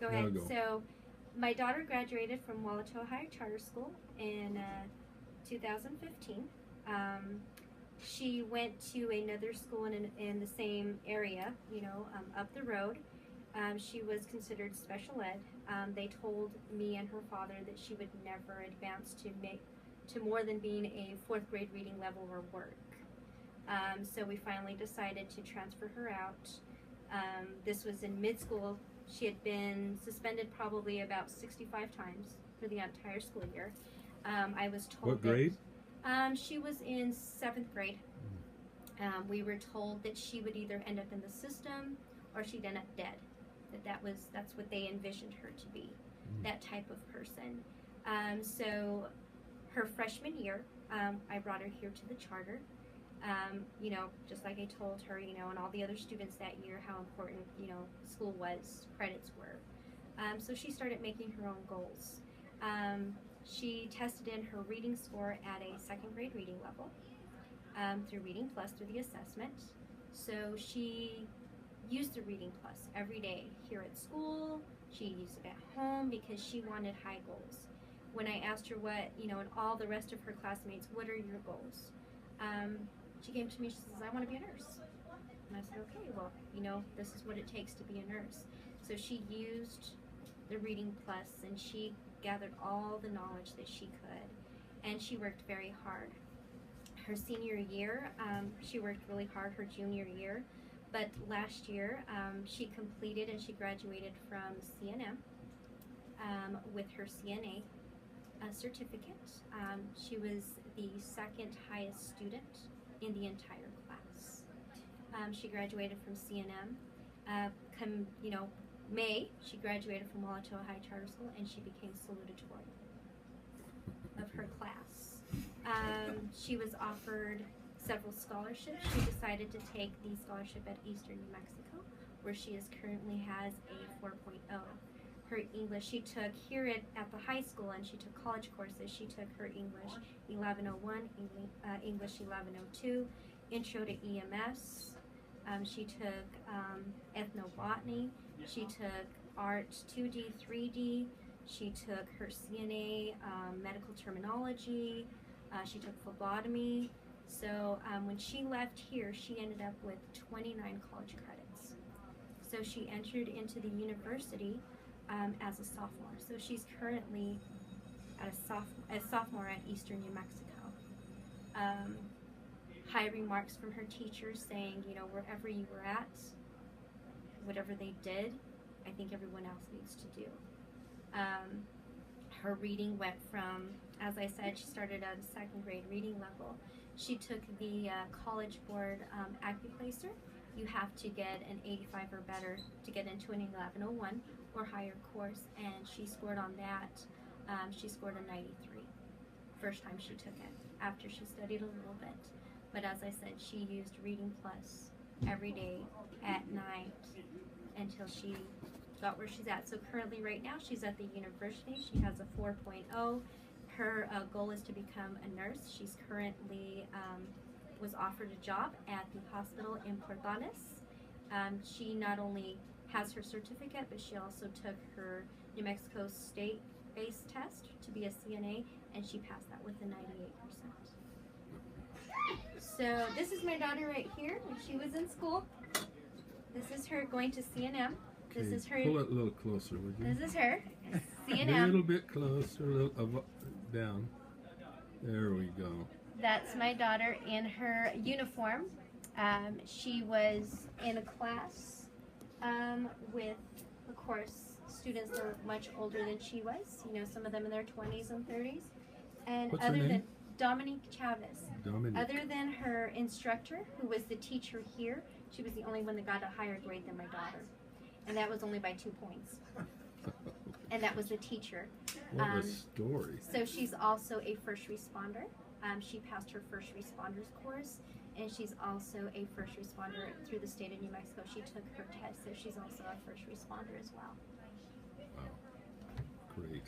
Go Now ahead. go. So, my daughter graduated from Wallachia High Charter School in 2015. Um, she went to another school in the same area, up the road. She was considered special ed. They told me and her father that she would never advance to more than being a fourth grade reading level or work. So we finally decided to transfer her out. This was in mid school. She had been suspended probably about 65 times for the entire school year. I was told What grade? She was in seventh grade. We were told that she would either end up in the system or she'd end up dead. That's what they envisioned her to be, that type of person. So her freshman year, I brought her here to the charter. Just like I told her, and all the other students that year, how important, school was, credits were. So she started making her own goals. She tested in her reading score at a second grade reading level through Reading Plus, through the assessment. So she used the Reading Plus every day here at school. She used it at home because she wanted high goals. When I asked her what, and all the rest of her classmates, what are your goals? She came to me, she says, I want to be a nurse. And I said, okay, well, this is what it takes to be a nurse. So she used the Reading Plus and she gathered all the knowledge that she could. And she worked very hard. Her senior year, she worked really hard, her junior year. But last year, she completed and she graduated from CNM with her CNA certificate. She was the second highest student in the entire class. She graduated from CNM. May, she graduated from Wallachia High Charter School and she became salutatorian of her class. She was offered several scholarships. She decided to take the scholarship at Eastern New Mexico, where she currently has a 4.0. Her English, she took here at the high school, and she took college courses. She took her English 1101, English 1102, Intro to EMS. She took ethnobotany. She took art 2D, 3D. She took her CNA medical terminology. She took phlebotomy. So when she left here, she ended up with 29 college credits. So she entered into the university as a sophomore. So she's currently a sophomore at Eastern New Mexico. High remarks from her teachers saying, wherever you were at, whatever they did, I think everyone else needs to do. Her reading went from, as I said, she started at a second grade reading level. She took the College Board Accuplacer. You have to get an 85 or better to get into an 1101 or higher course, and she scored on that. She scored a 93 first time she took it, after she studied a little bit. But as I said, she used Reading Plus every day at night until she got where she's at. So currently right now she's at the university. She has a 4.0. Her goal is to become a nurse. She's currently was offered a job at the hospital in Portales. She not only has her certificate, but she also took her New Mexico state-based test to be a CNA, and she passed that with a 98%. So this is my daughter right here when she was in school. This is her going to CNM. This is her. Pull it a little closer, would you? This is her. A CNM. little bit closer, a little down. There we go. That's my daughter in her uniform. She was in a class with, of course, students that were much older than she was. Some of them in their 20s and 30s. And What's her name? than Dominic Chavez. Dominic. Other than her instructor, who was the teacher here, she was the only one that got a higher grade than my daughter. And that was only by 2 points. And that was the teacher. What a story. So she's also a first responder. She passed her first responders course, and she's also a first responder through the state of New Mexico. She took her test, so she's also a first responder as well. Wow. Great.